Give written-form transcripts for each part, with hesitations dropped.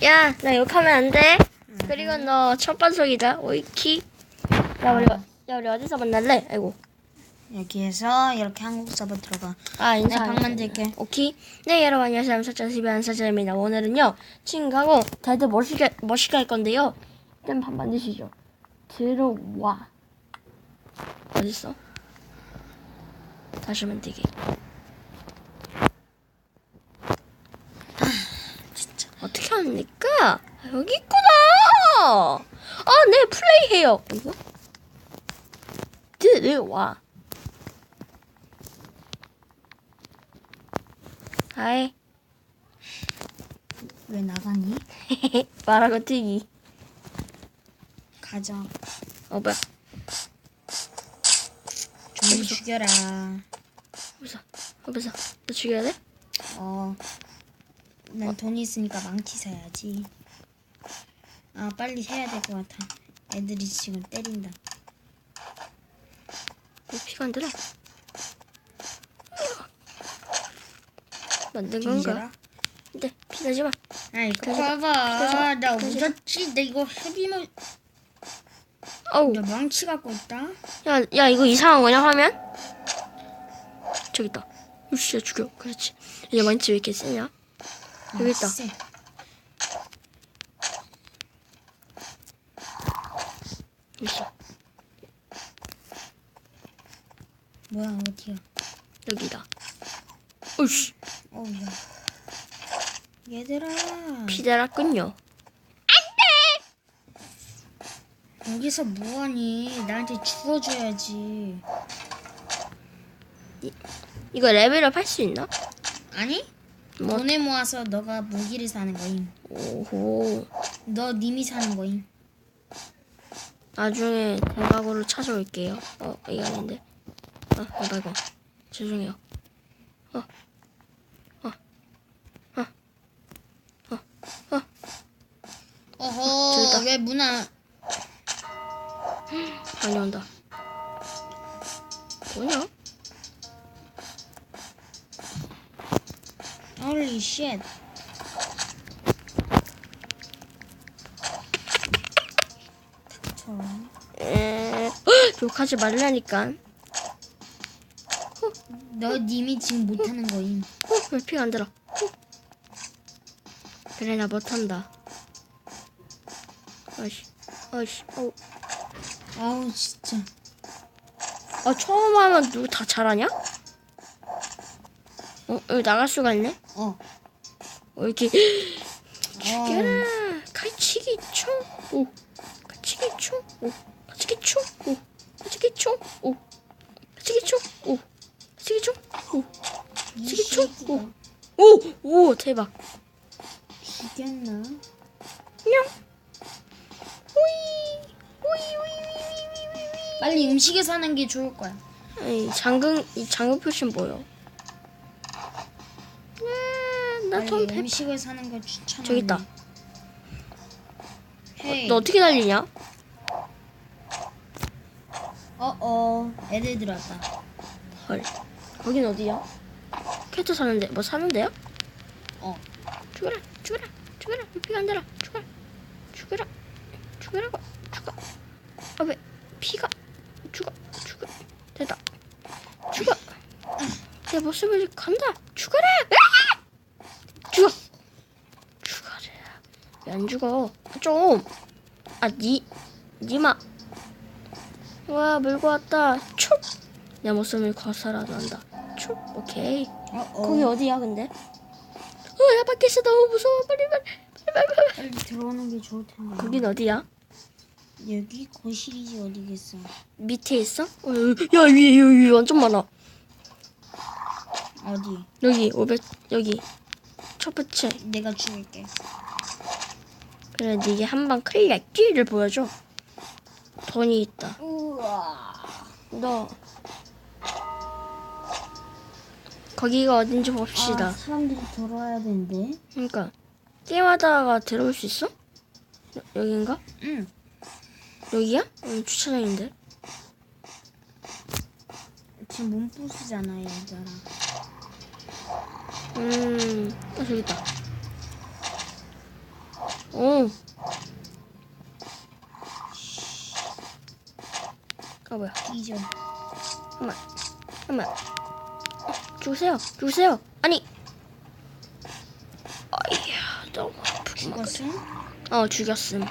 야, 나 욕하면 안 돼. 그리고 너 첫 반석이다. 오이키. 우리 어디서 만날래? 아이고. 여기에서 이렇게 한국 서버 들어가. 아, 인사. 내가 방 만들게. 오케이. 네, 여러분 안녕하세요. 사자TV 안사자입니다. 오늘은요, 친구하고 다들 멋있게 할 건데요. 일단 밥 만드시죠. 들어와. 어딨어? 다시 만들기. 진짜 어떻게 합니까? 아, 여기 있구나. 아, 네, 플레이해요. 이거? 들어와. 하이. 왜 나가니? 말하고 튀기. 가자. 뭐야? 좀 죽여라. 여기서 너 죽여야 돼? 난 돈이 있으니까 망치 사야지. 아, 빨리 해야 될 것 같아. 애들이 지금 때린다. 왜 피가 안 들어? 만든 건가? 뒤져라. 근데 피 나지 마. 아이, 그거 그래서- 봐봐. 나 그래서- 웃었지? 나 이거 헤비면 어우. 나 망치 갖고 있다. 야, 이거 이상한 거냐, 화면? 저기 있다. 으쌰, 죽여. 그렇지. 이제 망치 왜 이렇게 세냐? 여기 있다. 쎄. 으쌰. 뭐야, 어디야? 여기다. 으쌰. 어우야. 얘들아. 피 달았군요. 여기서 뭐하니? 나한테 죽어줘야지. 이거 레벨업 할 수 있나? 아니? 뭐? 돈을 모아서 너가 무기를 사는 거임. 오호. 너 님이 사는 거임. 나중에 대박으로 찾아올게요. 이게 아닌데. 말고. 죄송해요. 어허, 저기다. 왜 문화? 많이 온다. 뭐냐? Holy shit. 욕하지 말라니까. 너 님이 지금 못하는 거임. 왜 피가 안 들어? 그래, 나 못한다. 어이씨. 아우 진짜. 처음 하면 누구 다 잘하냐? 여기 나갈 수가 있네? 이렇게. 죽여라. 갈치기 총. 오. 갈치기 총. 오. 갈치기 총. 오. 갈치기 총. 오. 갈치기 총. 오. 갈치기 총. 오. 갈치기 총. 오. 오, 대박. 죽였나? 안녕. 빨리 음식에 사는 게 좋을 거야. 이 장금 표시는 뭐요? 나 빨리 돈 100. 음식을 사는 거 추천해. 저기 있다. 헤이. 너 어떻게 달리냐? 애들 들어왔다. 헐. 거긴 어디야? 캐릭터 사는데 뭐 사는데요? 죽어라. 왜 피가 안 들어? 죽어라고. 죽어. 왜 피가 죽어. 됐다. 죽어. 내 모습을 간다. 죽어라. 죽어라. 왜 안 죽어? 좀. 니마. 와, 물고 왔다. 촉. 내 모습을 거스라도 한다. 촉. 오케이. 거기 어디야, 근데? 야, 밖에서 너무 무서워. 빨리. 빨리 들어오는 게 좋을 텐데. 거긴 어디야? 여기 거실이지 어디겠어. 밑에 있어? 야, 위에 완전 많아. 어디? 여기 500 여기 첫 번째. 내가 죽일게. 그래, 네게 한방 클릭기를 보여줘. 돈이 있다. 우와. 너 거기가 어딘지 봅시다. 사람들이 들어와야 되는데. 그러니까 게임하다가 들어올 수 있어? 여긴가? 응. 여기야? 주차장인데. 지금 몸부수잖아 얘들아. 저기 있다. 어. 아 뭐야? 뒤져. 잠깐만. 죽으세요. 아니. 아이야, 너무 아프구만. 죽었음? 죽였음.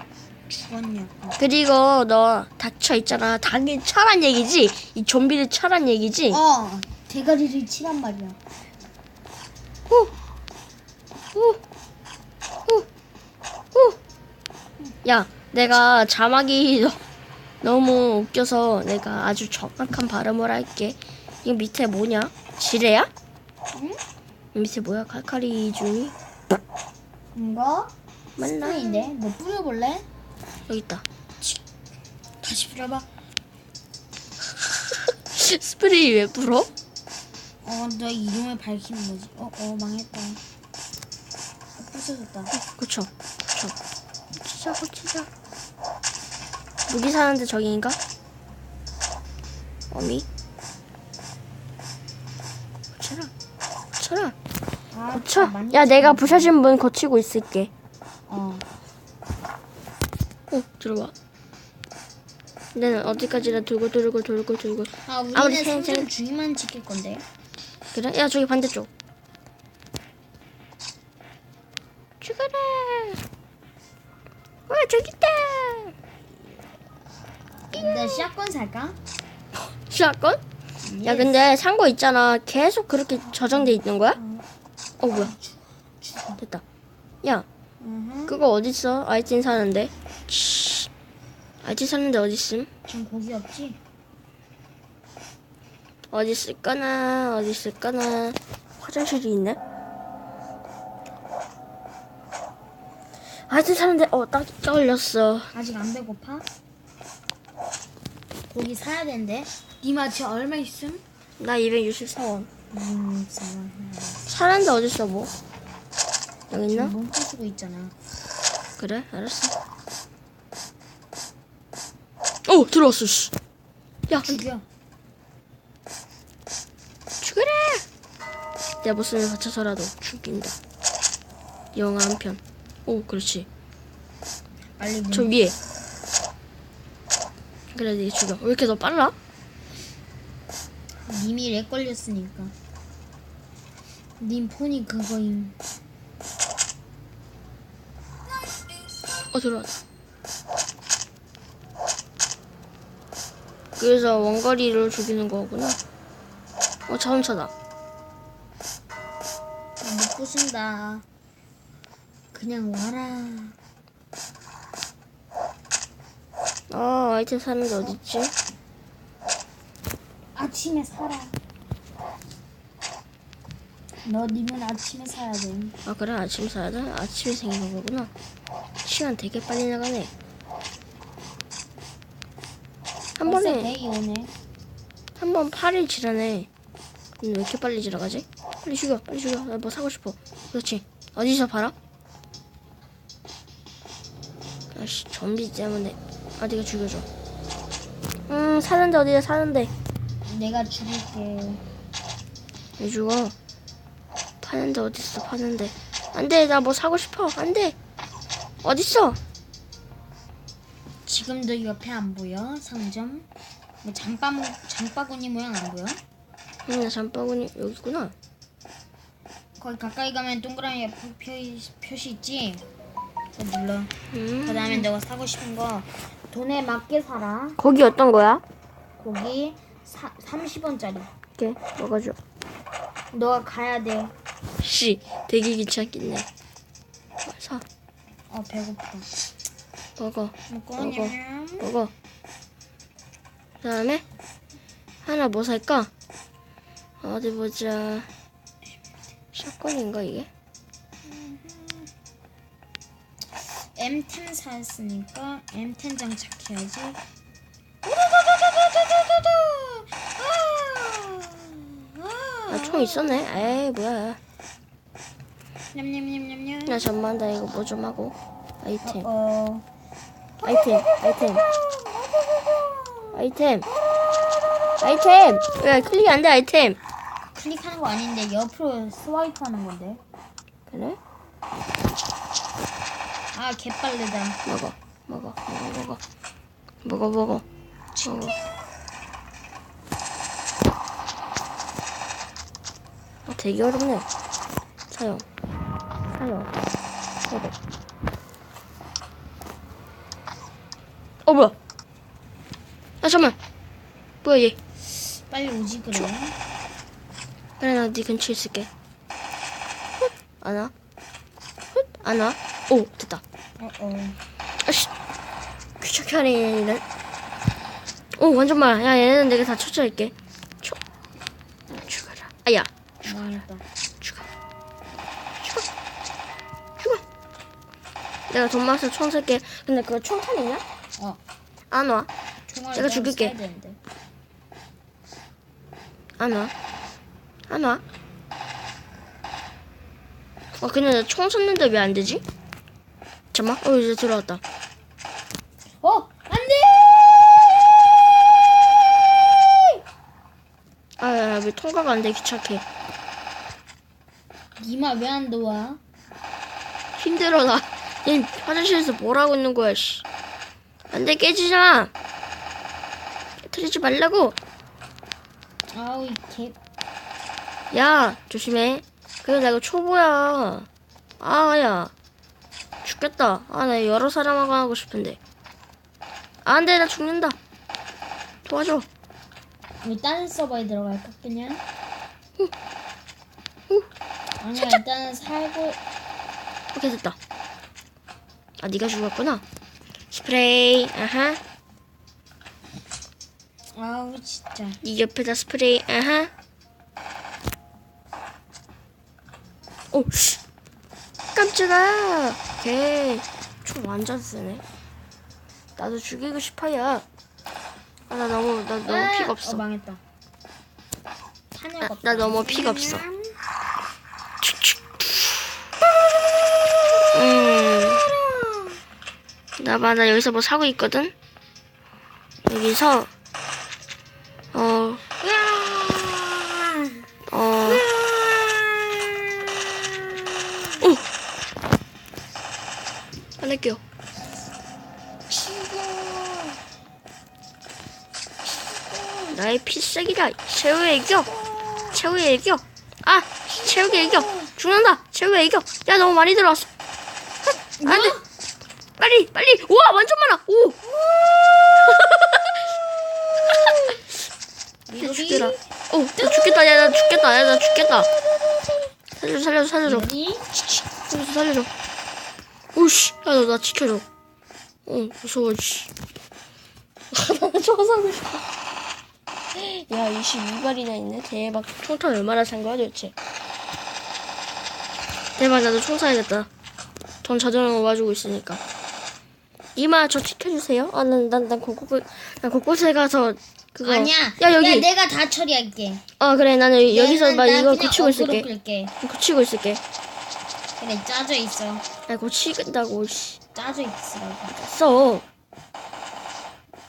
죽었냐고. 그리고 너 다쳐 있잖아. 당연히 차란 얘기지. 이 좀비들 차란 얘기지. 대가리를 치란 말이야. 후. 야, 내가 자막이 너무 웃겨서 내가 아주 정확한 발음을 할게. 이거 밑에 뭐냐? 지뢰야? 응? 밑에 뭐야? 칼칼이 중이? 이거 맞나? 스프레이인데 너 뿌려볼래? 여기 있다. 다시 뿌려봐. 스프레이 왜 불어? 너 이름을 밝히는 거지. 망했다. 부서졌다. 그쵸. 고치자. 무기 사는데 저기인가? 어미? 고쳐라. 고쳐. 야, 내가 부셔진 분 고치고 있을게. 들어와. 내는 어디까지나 돌고. 아무리 우리는 생각- 상점 주인만 지킬 건데. 그래? 야, 저기 반대쪽. 죽어라. 와, 저기 있다. 나 샷건 살까? 샷건? 야, 근데 산 거 있잖아. 계속 그렇게 저장돼 있는 거야? 뭐야? 됐다. 야, 그거 어딨어? 아이템 사는데. 아이템 사는데 어딨음? 지금 고기 없지? 어디 있을까나. 화장실이 있네. 아이템 사는데 딱 걸렸어. 아직 안 배고파? 고기 사야 되는데. 니마 지금 얼마 있음? 나 264원. 잠깐만. 사는데 어딨어 뭐? 여기 있나? 몸 부수고 있잖아. 그래, 알았어. 들어왔어. 씨. 야, 죽여. 죽여라. 내가 무슨 갇혀서라도 죽인다. 영화 한 편. 그렇지. 빨리 저 위에. 그래, 니 죽여. 왜 이렇게 너 빨라? 님이 렉 걸렸으니까. 님 폰이 그거임. 들어왔다. 그래서 원거리를 죽이는 거구나. 자동차다. 못 부순다. 그냥 와라. 아이템 사는데 어딨지? 아침에 사라. 너 님은 아침에 사야 돼. 그래, 아침 사야 돼? 아침에 생기는 거구나. 시간 되게 빨리 나가네. 한 벌써 번에 데이 오네. 한 번 8일 지나네. 근데 왜 이렇게 빨리 지나가지? 빨리 죽여. 나 뭐 사고 싶어. 그렇지. 어디서 팔아? 아씨, 좀비 때문에. 네가 죽여줘. 사는데 어디야, 사는데. 내가 죽일게. 왜 죽어? 파는데 어딨어, 파는데. 안 돼, 나 뭐 사고 싶어. 안 돼. 어딨어? 지금도 옆에 안 보여? 상점? 뭐 장바구니 모양 안 보여? 나 잠바구니 여기 있구나. 거기 가까이 가면 동그라미 옆에 표시 있지? 그거 눌러. 그 다음에 너가 사고 싶은 거 돈에 맞게 사라. 거기 어떤 거야? 거기 30원짜리. 이렇게 먹어줘. 너가 가야 돼. 씨, 되게 귀찮겠네. 사, 배고파. 먹어. 먹냐? 먹어. 그 다음에 하나 뭐 살까? 어디 보자. 샷건인가 이게? M10 샀으니까 M10 장착해야지. 총 있었네. 에이, 뭐야. 냠냠냠냠냠. 야, 잠만, 나 이거 뭐 좀 하고. 아이템. 어. 아이템. 왜 클릭이 안 돼, 아이템. 클릭하는 거 아닌데 옆으로 스와이프 하는 건데. 그래? 와 개빨르다. 먹어. 먹어. 되게 어렵네. 사용. 먹어. 뭐야? 잠깐만. 뭐야 얘? 빨리 오지 그래. 그래 나 네 근처에 있을게. 안 와? 안 와? 오 됐다. 아씨 귀찮게 하네 얘는. 오 완전 많아. 야 얘는 내가 다 처치할게. 죽어라. 아야 망했다. 죽어. 내가 돈 많아서 총 쓸게. 근데 그거 총탄 있냐? 안 와. 총알 내가 죽일게. 써야 되는데. 안 와. 근데 나 총 쐈는데 왜 안 되지? 잠깐만. 이제 들어왔다. 안돼. 왜 통과가 안 돼? 귀찮게. 니마 왜 안 도와? 힘들어 나. 얘 화장실에서 뭘 하고 있는 거야? 씨. 안돼 깨지잖아. 터지지 말라고. 아우 이 개. 야 조심해. 그래 나 이거 초보야. 야 죽겠다. 나 여러 사람하고 하고 싶은데. 안돼 나 죽는다. 도와줘. 우리 다른 서버에 들어갈까 그냥? 아니야 일단은 살고. 오케이 됐다. 네가 죽었구나. 스프레이. 아하. 아우 진짜. 네 옆에다 스프레이. 아하. 씨. 깜짝아. 오케이. 총 완전 쓰네. 나도 죽이고 싶어요. 나 너무 피가 없어. 망했다. 탄약 없다. 나 너무 피가 없어. 나 여기서 뭐 사고 있거든? 여기서, 빨리게요. 나의 필살기다. 최후의 애교. 최후의 애교. 최후의 애교. 죽는다. 최후의 애교. 야, 너무 많이 들어왔어. 안 돼. 빨리. 우와, 완전 많아. 오. 죽여라. 나 죽겠다. 나 죽겠다. 살려줘. 살려줘. 오씨. 야, 나 지켜줘. 무서워, 씨. 나 저거 사고 싶어. 야, 22발이나 있네. 대박. 총탄 얼마나 산 거야, 도대체? 대박, 나도 총 사야겠다. 돈 자동으로 모아주고 있으니까. 이마, 저 지켜주세요. 난 곳곳에 가서 그거. 아니야. 야, 여기. 야, 내가 다 처리할게. 그래. 나는 여기서 막 이거 고치고 있을게. 끌게. 고치고 있을게. 그래, 짜져 있어. 고치겠다고, 씨. 짜져 있으라고. 써.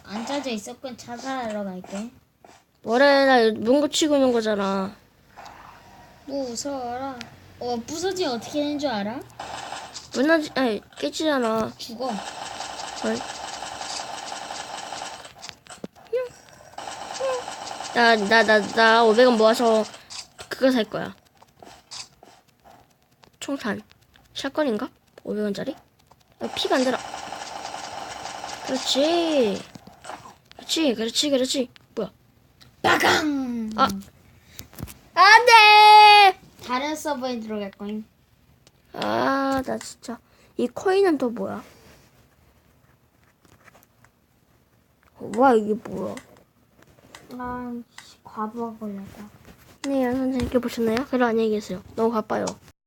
안 짜져 있어? 그럼 자살하러 갈게. 뭐래, 나 문 고치고 있는 거잖아. 무서워라. 부서지면 어떻게 되는 줄 알아? 깨지잖아. 죽어. 헐. 나 500원 모아서 그거 살 거야. 총탄. 샷건인가? 500원짜리? 피가 안 들어. 그렇지. 뭐야? 빠강! 안 돼! 다른 서버에 들어갈 거임. 나 진짜. 이 코인은 또 뭐야? 와, 이게 뭐야? 과부하 걸렸다. 네, 선생님께 보셨나요? 그럼 안녕히 계세요. 너무 바빠요.